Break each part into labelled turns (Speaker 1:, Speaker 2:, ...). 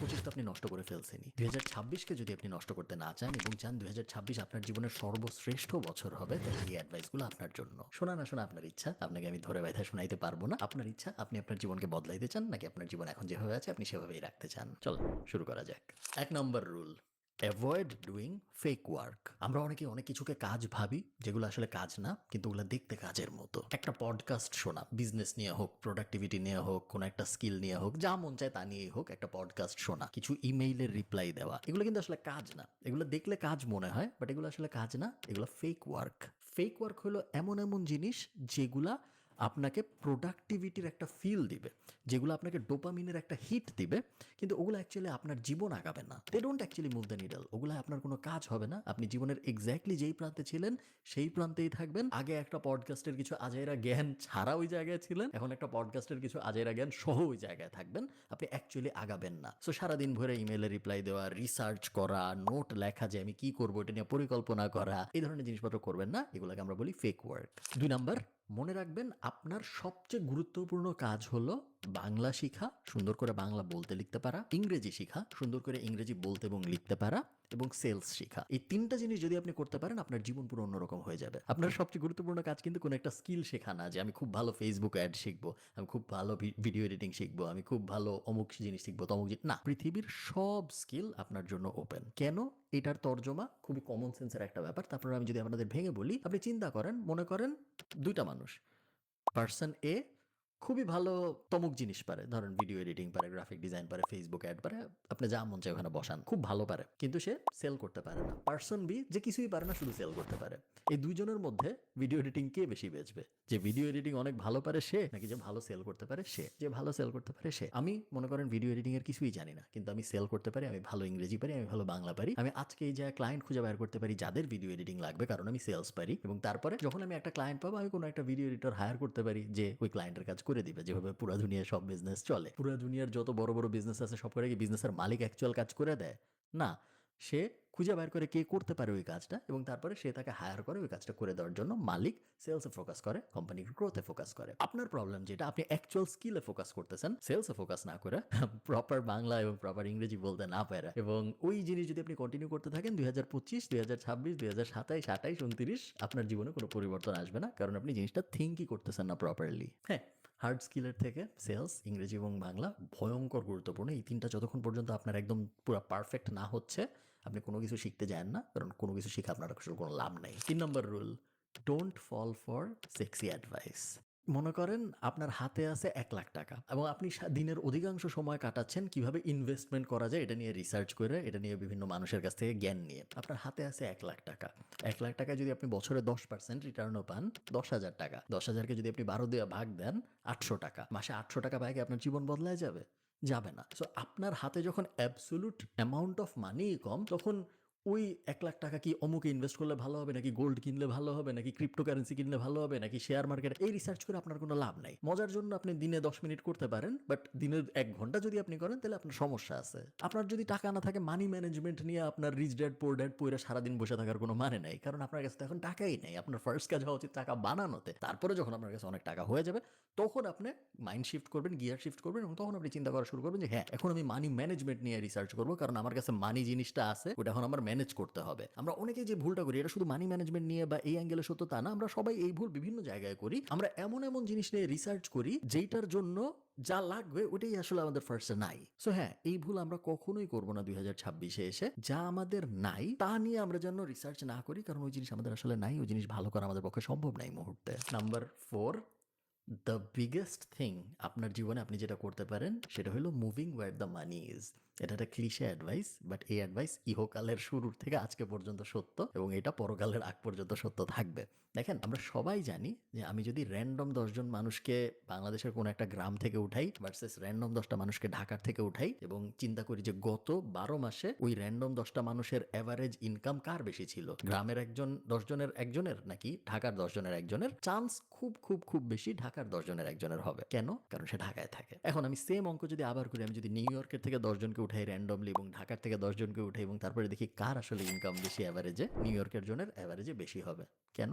Speaker 1: 2025 তো আপনি নষ্ট করে ফেলছেনই। 2026কে যদি আপনি নষ্ট করতে না চান এবং চান 2026 আপনার জীবনের সর্বশ্রেষ্ঠ বছর হবে, তাহলে এই অ্যাডভাইসগুলো আপনার জন্য। শোনা না শোনা আপনার ইচ্ছা, আপনাকে আমি ধরে ব্যথা শোনাইতে পারবো না। আপনার ইচ্ছা, আপনি আপনার জীবনকে বদলাইতে চান নাকি আপনার জীবন এখন যেভাবে আছে আপনি সেভাবেই রাখতে চান। চলো শুরু করা যাক। 1 নম্বর rule, avoid doing fake work. আমরা অনেকে অনেক কিছুকে কাজ ভাবি যেগুলো আসলে কাজ না, কিন্তু ওগুলো দেখতে কাজের মতো। একটা পডকাস্ট শোনা, বিজনেস নিয়ে হোক, প্রোডাক্টিভিটি নিয়ে হোক, কোনো একটা স্কিল নিয়ে হোক, যা মন চায় তা নিয়েই হোক, একটা পডকাস্ট শোনা, কিছু ইমেইলের রিপ্লাই দেওয়া, এগুলো কিন্তু আসলে কাজ না। এগুলো দেখলে কাজ মনে হয়, বাট এগুলো আসলে কাজ না, এগুলো ফেক ওয়ার্ক। ফেক ওয়ার্ক হলো এমন এমন জিনিস যেগুলা আপনাকে প্রোডাক্টিভিটির একটা ফিল দিবে, যেগুলো আপনাকে ডোপামিনের একটা হিট দিবে, কিন্তু ওগুলো অ্যাকচুয়ালি আপনার জীবন আগাবে না। They don't actually move the needle. ওগুলো আপনার কোনো কাজ হবে না। আপনি জীবনের এক্স্যাক্টলি যেই প্রান্তে ছিলেন সেই প্রান্তেই থাকবেন। আগে একটা পডকাস্টের কিছু আজাইরা জ্ঞান ছাড়া ওই জায়গায় ছিলেন, এখন একটা পডকাস্টের কিছু আজাইরা জ্ঞান সহ ওই জায়গায় থাকবেন। আপনি অ্যাকচুয়ালি আগাবেন না। সো সারাদিন ভরে ইমেলে রিপ্লাই দেওয়া, রিসার্চ করা, নোট লেখা, যে আমি কি করবো এটা নিয়ে পরিকল্পনা করা, এই ধরনের জিনিসপত্র করবেন না। এগুলোকে আমরা বলি ফেক ওয়ার্ক। 2 নাম্বার, মনে রাখবেন আপনার সবচেয়ে গুরুত্বপূর্ণ কাজ হলো বাংলা শিখা, সুন্দর করে বাংলা বলতে লিখতে পারা, ইংরেজি শিখা, সুন্দর করে ইংরেজি বলতে এবং লিখতে পারা, এবং সেলস শিখা। এই 3টা জিনিস যদি আপনি করতে পারেন, আপনার জীবন পুরো অন্যরকম হয়ে যাবে। আপনার সবচেয়ে গুরুত্বপূর্ণ কাজ কিন্তু কোনো একটা স্কিল শেখা না, যে আমি খুব ভালো ফেসবুক অ্যাড শিখবো, আমি খুব ভালো ভিডিও এডিটিং শিখবো, আমি খুব ভালো অমুক জিনিস শিখবো, তমুক জিনিস না। পৃথিবীর সব স্কিল আপনার জন্য ওপেন। কেন? এটার তর্জমা খুবই কমন সেন্সের একটা ব্যাপার। তারপর আমি যদি আপনাদের ভেঙে বলি, আপনি চিন্তা করেন, মনে করেন 2টা মানুষ, পার্সন এ খুবই ভালো তমুক জিনিস পারে, ধরেন ভিডিও এডিটিং পারে, গ্রাফিক ডিজাইন পারে, ফেসবুক অ্যাড পারে, আপনি যা মন চায় ওখানে বসান, খুব ভালো পারে, কিন্তু সে সেল করতে পারে না। পার্সন বি যে কিছুই পারে না, শুধু সেল করতে পারে। এই দুইজনের মধ্যে ভিডিও এডিটিং কে বেশি বেচবে? যে ভিডিও এডিটিং অনেক ভালো পারে সে, নাকি যে ভালো সেল করতে পারে সে? যে ভালো সেল করতে পারে সে। আমি মনে করেন ভিডিও এডিটিং এর কিছুই জানি না, কিন্তু আমি সেল করতে পারি, আমি ভালো ইংরেজি পারি, আমি ভালো বাংলা পারি, আমি আজকে এই জায়গায় ক্লায়েন্ট খুঁজে বের করতে পারি যাদের ভিডিও এডিটিং লাগবে, কারণ আমি সেলস পারি। এবং তারপরে যখন আমি একটা ক্লায়েন্ট পাবো, আমি কোনো একটা ভিডিও এডিটর হায়ার করতে পারি যে ওই ক্লায়েন্টের কাজ করে দিবে। যেভাবে পুরো দুনিয়ায় সব বিজনেস চলে, পুরো দুনিয়ার যত বড় বড় বিজনেস আছে সব করে কি বিজনেসের মালিক অ্যাকচুয়াল কাজ করে দেয়? না, সে খুঁজে বের করে কে করতে পারে ওই কাজটা, এবং তারপরে সে তাকে হায়ার করে ওই কাজটা করে দেওয়ার জন্য। মালিক সেলসে ফোকাস করে, কোম্পানির গ্রোথে ফোকাস করে। আপনার প্রবলেম যেটা, আপনি অ্যাকচুয়াল স্কিলে ফোকাস করতেছেন, সেলসে ফোকাস না করে, প্রপার বাংলা এবং প্রপার ইংরেজি বলতে না পারে, এবং ওই জিনিস যদি আপনি কন্টিনিউ করতে থাকেন, 2025, 2026, 2027, 28, 29 আপনার জীবনে কোনো পরিবর্তন আসবে না, কারণ আপনি জিনিসটা থিঙ্কই করতেছেন না প্রপারলি। হ্যাঁ, হার্ড স্কিলের থেকে সেলস, ইংরেজি এবং বাংলা ভয়ঙ্কর গুরুত্বপূর্ণ। এই 3টা যতক্ষণ পর্যন্ত আপনার একদম পুরো পারফেক্ট না হচ্ছে, আপনি কোনো কিছু শিখতে যান না, কারণ কোনো কিছু শিখে আপনার আসলে কোনো লাভ নেই। 3 নম্বর rule, don't fall for sexy advice. মনে করেন আপনার হাতে আছে 1 লাখ টাকা, এবং আপনি দিনের অধিকাংশ সময় কাটাচ্ছেন কিভাবে ইনভেস্টমেন্ট করা যায় এটা নিয়ে রিসার্চ করে, এটা নিয়ে বিভিন্ন মানুষের কাছ থেকে জ্ঞান নিয়ে। আপনার হাতে আছে 1 লাখ টাকা। 1 লাখ টাকায় যদি আপনি বছরে 10% রিটার্নও পান, 10,000 টাকা। 10,000কে যদি আপনি 12 দিয়ে ভাগ দেন, 800 টাকা। মাসে 800 টাকা পায় কি আপনার জীবন বদলায় যাবে? যাবে না। সো আপনার হাতে যখন অ্যাবসোলুট অ্যামাউন্ট অফ মানি কম, তখন ওই 1 লাখ টাকা কি অমুকে ইনভেস্ট করলে ভালো হবে, নাকি গোল্ড কিনলে ভালো হবে, নাকি ক্রিপ্টোকারেন্সি কিনলে ভালো হবে, নাকি শেয়ার মার্কেট, এই রিসার্চ করে আপনার কোনো লাভ নাই। মজার জন্য আপনি দিনে 10 মিনিট করতে পারেন, বাট দিনের 1 ঘন্টা যদি আপনি করেন, তাহলে আপনার সমস্যা আছে। আপনার যদি টাকা না থাকে, মানি ম্যানেজমেন্ট নিয়ে আপনার রিচ ড্যাড পোর ড্যাড পইরা সারাদিন বসে থাকার কোনো মানে নাই, কারণ আপনার কাছে তো এখন টাকাই নেই। আপনার ফার্স্ট কাজ হওয়া উচিত টাকা বানানোতে। তারপরে যখন আপনার কাছে অনেক টাকা হয়ে যাবে, তখন আপনি মাইন্ড শিফট করবেন, গিয়ার শিফট করবেন, এবং তখন আপনি চিন্তা করা শুরু করবেন যে হ্যাঁ, এখন আমি মানি ম্যানেজমেন্ট নিয়ে রিসার্চ করবো, কারণ আমার কাছে মানি জিনিসটা আছে, ওটা এখন আমার ম্যানেজ করতে হবে। আমরা অনেকেই যে ভুলটা করি, এটা শুধু মানি ম্যানেজমেন্ট নিয়ে বা এই অ্যাঙ্গেলে সত্য তা না, আমরা সবাই এই ভুল বিভিন্ন জায়গায় করি। আমরা এমন এমন জিনিস নিয়ে রিসার্চ করি যেটার জন্য যা লাগবে ওটাই আসলে আমাদের ফার্স্টে নাই। সো হ্যাঁ, এই ভুল আমরা কখনোই করবো না 2026-এ এসে। যা আমাদের নাই তা নিয়ে আমরা যেন রিসার্চ না করি, কারণ ওই জিনিস আমাদের আসলে নাই, ওই জিনিস ভালো করা আমাদের পক্ষে সম্ভব নাই মুহূর্তে। নাম্বার 4, দ্য বিগেস্ট থিং আপনার জীবনে আপনি যেটা করতে পারেন সেটা হলো moving where the money is. এটা একটা ক্লিশে অ্যাডভাইস, বাট এই অ্যাডভাইস ইহকালের শুরুর থেকে আজকে পর্যন্ত সত্য, এবং এটা পরকালের আগ পর্যন্ত সত্য থাকবে। দেখেন, আমরা সবাই জানি যে আমি যদি র্যান্ডম 10জন মানুষকে বাংলাদেশের কোনো একটা গ্রাম থেকে উঠাই ভার্সেস র্যান্ডম 10টা মানুষকে ঢাকার থেকে উঠাই, এবং চিন্তা করি যে গত 12 মাসে ওই র্যান্ডম 10টা মানুষের অ্যাভারেজ ইনকাম কার বেশি ছিল, গ্রামের 10জনের একজনের নাকি ঢাকার 10জনের একজনের, চান্স খুব খুব খুব বেশি ঢাকার 10জনের একজনের হবে। কেন? কারণ সে ঢাকায় থাকে। এখন আমি সেম অঙ্ক যদি আবার করি, আমি যদি নিউ ইয়র্কের থেকে 10জনকে উঠাই র্যান্ডমলি, এবং ঢাকার থেকে 10জনকে উঠাই, এবং তারপরে দেখি কার আসলে ইনকাম বেশি অ্যাভারেজে, নিউ ইয়র্কের জনের অ্যাভারেজে বেশি হবে। কেন?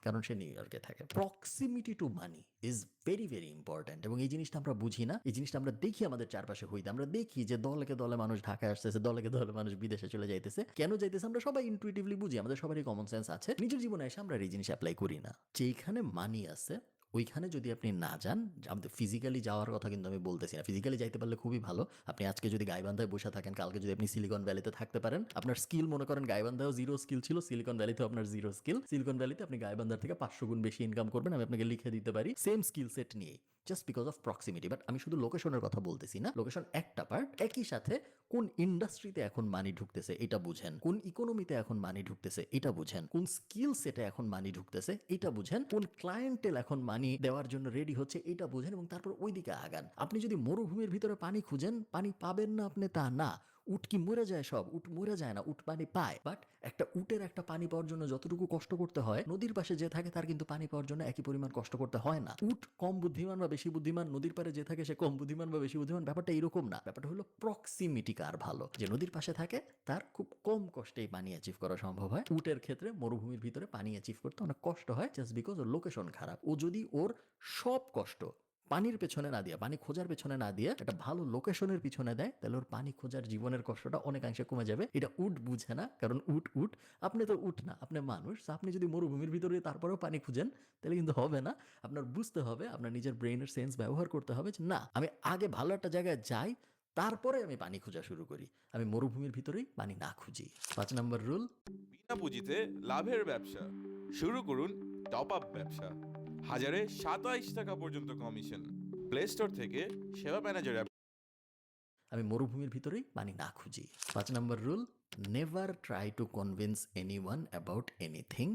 Speaker 1: কারণ সে নিউ ইয়র্কে থাকে। Proximity to money is very very important, এবং এই জিনিসটা আমরা বুঝি না। এই জিনিসটা আমরা দেখি আমাদের চারপাশে হইতে, আমরা দেখি যে দলকে দলে মানুষ ঢাকায় আসতেছে, দলকে দলে মানুষ বিদেশে চলে যাইতেছে। কেন যাইতেছে আমরা সবাই ইনটুইটিভলি বুঝি, আমাদের সবারই কমন সেন্স আছে। নিজের জীবনে এসে আমরা এই জিনিস অ্যাপ্লাই করি না। যেখানে মানি আছে ওইখানে যদি আপনি না যান, আমাদের ফিজিক্যালি যাওয়ার কথা কিন্তু আমি বলতেছি না, ফিজিক্যালি যাইতে পারলে খুবই ভালো। আপনি আজকে যদি গাইবান্ধায় বসে থাকেন, কালকে যদি আপনি সিলিকন ভ্যালিতে থাকতে পারেন, আপনার স্কিল মনে করেন গাইবান্ধায়ও জিরো স্কিল ছিল, সিলিকন ভ্যালিতেও আপনার জিরো স্কিল, সিলিকন ভ্যালিতে আপনি গাইবান্ধার থেকে 500 গুণ বেশি ইনকাম করবেন, আমি আপনাকে লিখে দিতে পারি, সেম স্কিল সেট নিয়ে, just because of proximity. But আমি শুধু লোকেশনের কথা বলতেছি না, লোকেশন একটা পার্ট, একই সাথে কোন ইন্ডাস্ট্রিতে এখন মানি ঢুকতেছে এটা বুঝেন, কোন ইকোনমিতে এখন মানি ঢুকতেছে এটা বুঝেন, কোন স্কিল সেটে এখন মানি ঢুকতেছে এটা বুঝেন, কোন ক্লায়েন্টেল এখন মানি দেওয়ার জন্য রেডি হচ্ছে এটা বুঝেন, এবং তারপর ওই দিকে আগান। আপনি যদি মরুভূমির ভিতরে পানি খুঁজেন, পানি পাবেন না আপনি তা না। উট কি মরে যায়? সব উট মরে যায় না, উট পানি পায়। বাট একটা উটের একটা পানি পাওয়ার জন্য যতটুকু কষ্ট করতে হয়, নদীর পাশে যে থাকে তার কিন্তু পানি পাওয়ার জন্য একই পরিমাণ কষ্ট করতে হয় না। উট কম বুদ্ধিমান বা বেশি বুদ্ধিমান, নদীর পারে যে থাকে সে কম বুদ্ধিমান বা বেশি বুদ্ধিমান, ব্যাপারটা এরকম না। ব্যাপারটা হলো প্রক্সিমিটি কার ভালো, যে নদীর পাশে থাকে তার খুব কম কষ্টেই পানি অ্যাচিভ করা সম্ভব হয়। উটের ক্ষেত্রে মরুভূমির ভিতরে পানি অ্যাচিভ করতে অনেক কষ্ট হয়, জাস্ট বিকজ ওর লোকেশন খারাপ। ও যদি ওর সব কষ্ট পানির পেছনে না দিয়ে, পানি খোঁজার পেছনে না দিয়ে একটা ভালো লোকেশনের পিছনে দেয়, তাহলে ওর পানি খোঁজার জীবনের কষ্টটা অনেকাংশে কমে যাবে। এটা উট বুঝে না, কারণ উট উট, আপনি তো উট না, আপনি মানুষ। আপনি যদি মরুভূমির ভিতরে তারপরেও পানি খুঁজেন তাহলে কিন্তু হবে না। আপনার বুঝতে হবে, আপনার নিজের ব্রেইনের সেন্স ব্যবহার করতে হবে যে না, আমি আগে ভালো একটা জায়গায় যাই, তারপরে আমি পানি খোঁজা শুরু করি, আমি মরুভূমির ভিতরেই পানি না খুঁজি। 5 নম্বর রুল,
Speaker 2: বিনা পুঁজিতে লাভের ব্যবসা শুরু করুন। টপ আপ ব্যবসা, হাজারে 27 টাকা পর্যন্ত কমিশন। প্লে স্টোর থেকে সেবা ম্যানেজার অ্যাপ
Speaker 1: আমি মরুভূমির ভিতরেই পানি না খুঁজি। 5 নম্বর rule, never try to convince anyone about anything,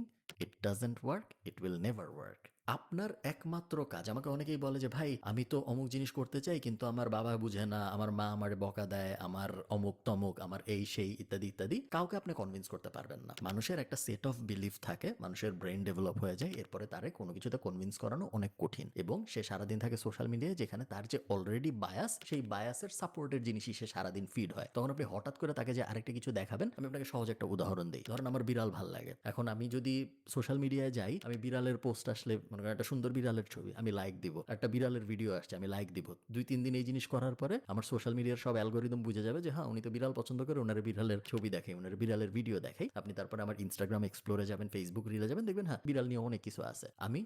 Speaker 1: it doesn't work, it will never work. আপনার একমাত্র কাজ, আমাকে অনেকেই বলে যে ভাই আমি তো অমুক জিনিস করতে চাই কিন্তু আমার বাবা বুঝে না, আমার মা আমার বকা দেয়, আমার অমুক তমুক, আমার এই সেই ইত্যাদি ইত্যাদি। কাউকে আপনি কনভিন্স করতে পারবেন না। মানুষের একটা সেট অফ বিলিফ থাকে, মানুষের ব্রেন ডেভেলপ হয়ে যায়, এরপরে তারে কোনো কিছুতে কনভিন্স করানো অনেক কঠিন। এবং সে সারাদিন থাকে সোশ্যাল মিডিয়ায়, যেখানে তার যে অলরেডি বায়াস, সেই বায়াসের সাপোর্টের জিনিসই সে সারাদিন ফিড হয়। তখন আপনি হঠাৎ করে তাকে যে আরেকটা কিছু দেখাবেন, আমি আপনাকে সহজ একটা উদাহরণ দিই। ধরেন আমার বিড়াল ভাল লাগে, এখন আমি যদি সোশ্যাল মিডিয়ায় যাই, আমি বিড়ালের পোস্ট আসলে, মনে করেন একটা সুন্দর বিড়ালের ছবি, আমি লাইক দিব, একটা বিড়ালের ভিডিও আসছে আমি লাইক দিব, 2-3 দিন এই জিনিস করার পরে আমার সোশ্যাল মিডিয়ার সব অ্যালগোরিদম বুঝে যাবে যে হ্যাঁ উনি তো বিড়াল পছন্দ করে, ওনার বিড়ালের ছবি দেখে, ওনার বিড়ালের ভিডিও দেখে। আপনি তারপরে আমার ইনস্টাগ্রাম এক্সপ্লোরে যাবেন, ফেসবুক রিলে যাবেন, দেখবেন হ্যাঁ বিড়াল নিয়ে অনেক কিছু আছে। আমি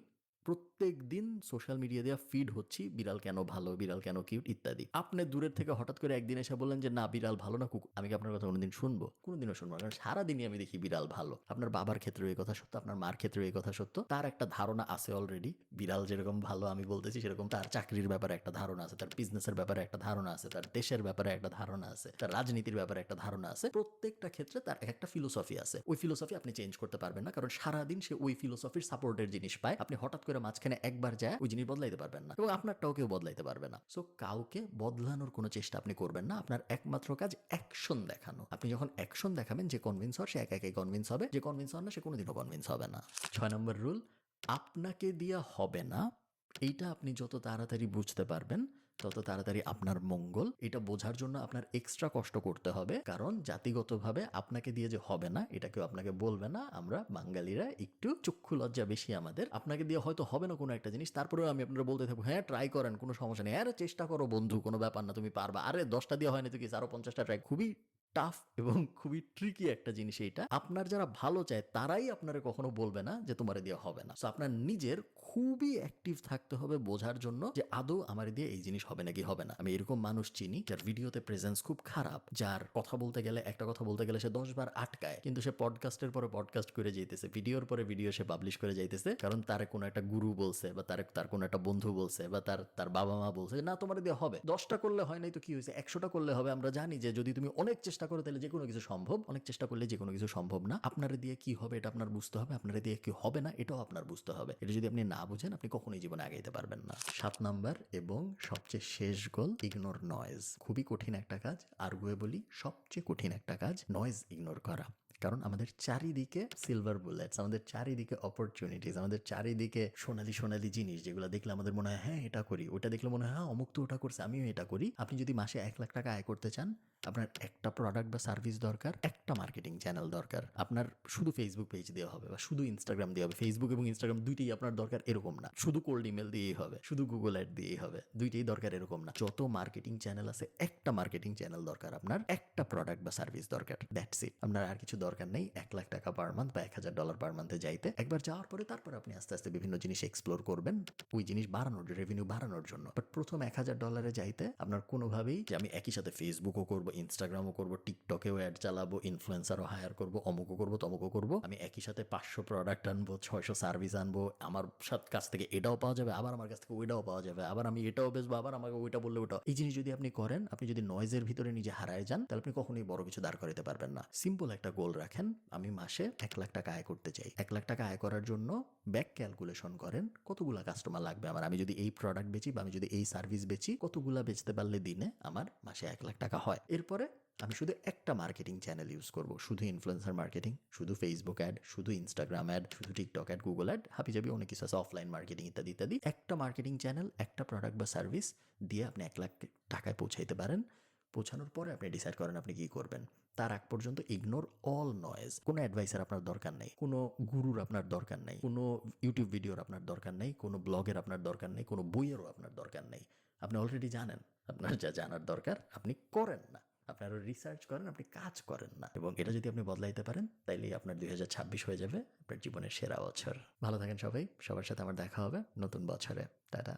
Speaker 1: প্রত্যেক দিন সোশ্যাল মিডিয়া দিয়ে ফিড হচ্ছি বিড়াল কেন ভালো, বিড়াল কেন কিউট ইত্যাদি। আপনি দূরের থেকে হঠাৎ করে একদিন এসে বললেন যে না বিড়াল ভালো না কুকুর, আমি কি আপনার কথা কোনোদিন শুনবো? কোনোদিনও শুনবো না, কারণ সারাদিনই আমি দেখি বিড়াল ভালো। আপনার বাবার ক্ষেত্রে এই কথা সত্য, আপনার মার ক্ষেত্রে এই কথা সত্য। তার একটা ধারণা আছে অলরেডি, বিড়াল যেরকম ভালো আমি বলতেছি সেরকম তার চাকরির ব্যাপারে একটা ধারণা আছে, তার বিজনেসের ব্যাপারে একটা ধারণা আছে, তার দেশের ব্যাপারে একটা ধারণা আছে, তার রাজনীতির ব্যাপারে একটা ধারণা আছে। প্রত্যেকটা ক্ষেত্রে তার একটা ফিলোসফি আছে। ওই ফিলোসফি আপনি চেঞ্জ করতে পারবেন না, কারণ সারাদিন সে ওই ফিলোসফির সাপোর্টের জিনিস পায়। আপনি হঠাৎ করে মাঝখানে একবার যায় ওই জিনিস বদলাইতে পারবেন না, এবং আপনারটাও কেউ বদলাইতে পারবে না। সো কাউকে বদলানোর কোনো চেষ্টা আপনি করবেন না। আপনার একমাত্র কাজ অ্যাকশন দেখানো। আপনি যখন অ্যাকশন দেখাবেন, যে কনভিন্স হয় সে একাই কনভিন্স হবে, যে কনভিন্স হয় না সে কোনোদিনও কনভিন্স হবে না। 6 নম্বর রুল, আপনাকে দিয়া হবে না, এইটা আপনি যত তাড়াতাড়ি বুঝতে পারবেন তত তাড়াতাড়ি আপনার মঙ্গল। এটা বোঝার জন্য আপনার এক্সট্রা কষ্ট করতে হবে, কারণ জাতিগতভাবে আপনাকে দিয়ে যে হবে না এটা কেউ আপনাকে বলবে না। আমরা বাঙালিরা একটু চক্ষু লজ্জা বেশি আমাদের। আপনাকে দিয়ে হয়তো হবে না কোনো একটা জিনিস, তারপরেও আমি আপনারা বলতে থাকবো হ্যাঁ ট্রাই করেন, কোনো সমস্যা নেই, আরে চেষ্টা করো বন্ধু, কোনো ব্যাপার না, তুমি পারবা, আরে 10টা দিয়ে হয়নি তো কি, আরো 50টা ট্রাই। খুবই টাফ এবং খুবই ট্রিকি একটা জিনিস এইটা। আপনার যারা ভালো চায় তারাই আপনারা কখনো বলবে না যে তোমার দিয়ে হবে না। সো আপনার নিজের খুবই অ্যাক্টিভ থাকতে হবে বোঝার জন্য যে আদৌ আমার দিয়ে এই জিনিস হবে নাকি হবে না। আমি এরকম মানুষ চিনি যার ভিডিওতে প্রেজেন্স খুব খারাপ, যার কথা বলতে গেলে, একটা কথা বলতে গেলে সে 10 বার আটকায়, কিন্তু সে পডকাস্টের পরে পডকাস্ট করে যাইতেছে, ভিডিওর পরে ভিডিও সে পাবলিশ করে যাইতেছে, কারণ তার কোনো একটা গুরু বলছে, বা তার কোনো একটা বন্ধু বলছে, বা তার বাবা মা বলছে না তোমার দিয়ে হবে। 10টা করলে হয় নাই তো কি হয়েছে, 100টা করলে হবে। আমরা জানি যে যদি তুমি অনেক চেষ্টা করো তাহলে যে কোনো কিছু সম্ভব, অনেক চেষ্টা করলে যে কোনো কিছু সম্ভব না। আপনার দিয়ে কি হবে এটা আপনার বুঝতে হবে, আপনার দিয়ে কি হবে না এটাও আপনার বুঝতে হবে। এটা যদি আপনি না বুঝেন আপনি কখনোই জীবনে আগাইতে পারবেন না। 7 নাম্বার এবং সবচেয়ে শেষ গোল, ইগনোর নয়েজ। খুবই কঠিন একটা কাজ, আরগুয়ে বলি সবচেয়ে কঠিন একটা কাজ নয়েজ ইগনোর করা। কারণ আমাদের চারিদিকে সিলভার বুলেটস, আমাদের চারিদিকে অপরচুনিটিস, আমাদের চারিদিকে সোনালি সোনালি জিনিস যেগুলো দেখলে আমাদের মনে হয় হ্যাঁ এটা করি, ওটা দেখলে মনে হয় হ্যাঁ অমুক তো ওটা করছে, আমিও এটা করি। আপনি যদি মাসে 1 লাখ টাকা আয় করতে চান, আপনার একটা প্রোডাক্ট বা সার্ভিস দরকার, একটা মার্কেটিং চ্যানেল দরকার। আপনার শুধু ফেসবুক পেজ দেওয়া হবে বা শুধু ইনস্টাগ্রাম দিয়ে হবে। ফেসবুক এবং ইনস্টাগ্রাম দুইটাই আপনার দরকার এরকম না, শুধু কোল্ড ইমেল দিয়েই হবে, শুধু গুগল অ্যাড দিয়েই হবে, দুইটাই দরকার এরকম না। যত মার্কেটিং চ্যানেল আছে, একটা মার্কেটিং চ্যানেল দরকার আপনার, একটা প্রোডাক্ট বা সার্ভিস দরকার, দ্যাটস ইট। আপনার আর কিছু দরকার নেই 1 লাখ টাকা পার মান্থ বা $1000 পার মান্থে যাইতে। একবার যাওয়ার পরে তারপর আপনি আস্তে আস্তে বিভিন্ন জিনিস এক্সপ্লোর করবেন ওই জিনিস বাড়ানোর, রেভিনিউ বাড়ানোর জন্য। বাট প্রথম $1000 যাইতে আপনার কোনোভাবেই যে আমি একই সাথে ফেসবুকও করবো, ইনস্টাগ্রামও করবো, টিকটকেও অ্যাড চালাবো, ইনফ্লুয়েন্সারও হায়ার করবো, অমুকও করবো, তমুকও করবো, আমি একই সাথে 500 প্রোডাক্ট আনবো, 600 সার্ভিস আনবো, আমার কাছ থেকে এটাও পাওয়া যাবে, আবার আমার কাছ থেকে ওইটাও পাওয়া যাবে, আবার আমি এটাও বেচবো, আবার আমাকে ওইটা বললে ওটা। এই জিনিস যদি আপনি করেন, আপনি যদি নয়েজের ভিতরে নিজে হারায় যান, তাহলে আপনি কখনোই বড় কিছু দাঁড় করাতে পারবেন না। সিম্পল একটা গোল রাখেন, আমি মাসে 1 লাখ টাকা আয় করতে চাই। 1 লাখ টাকা আয় করার জন্য ব্যাক ক্যালকুলেশন করেন কতগুলা কাস্টমার লাগবে আমার, আমি যদি এই প্রোডাক্ট বেচি বা আমি যদি এই সার্ভিস বেচি, কতগুলা বেচতে পারলে দিনে আমার মাসে 1 লাখ টাকা হয়। এরপরে আমি শুধু একটা মার্কেটিং চ্যানেল ইউজ করব, শুধু ইনফ্লুয়েন্সার মার্কেটিং, শুধু ফেসবুক অ্যাড, শুধু ইনস্টাগ্রাম অ্যাড, শুধু টিকটক অ্যাড, গুগল অ্যাড, হাবিজাবি অনেক কিছু আছে, অফলাইন মার্কেটিং ইত্যাদি ইত্যাদি। একটা মার্কেটিং চ্যানেল, একটা প্রোডাক্ট বা সার্ভিস দিয়ে আপনি 1 লাখ টাকায় পৌঁছাইতে পারেন। পৌঁছানোর পরে আপনি ডিসাইড করেন আপনি কি করবেন। তার আগ পর্যন্ত ইগনোর অল নয়েজ। কোনো অ্যাডভাইসার আপনার দরকার নেই, কোনো গুরুর আপনার দরকার নেই, কোনো ইউটিউব ভিডিওর আপনার দরকার নেই, কোনো ব্লগের আপনার দরকার নেই, কোনো বইয়েরও আপনার দরকার নেই। আপনি অলরেডি জানেন আপনার যা জানার দরকার, আপনি করেন না। আপনি আরো রিসার্চ করেন, আপনি কাজ করেন না। এবং এটা যদি আপনি বদলাইতে পারেন, তাইলেই আপনার 2026 হয়ে যাবে আপনার জীবনের সেরা বছর। ভালো থাকেন সবাই, সবার সাথে আমার দেখা হবে নতুন বছরে। টাটা।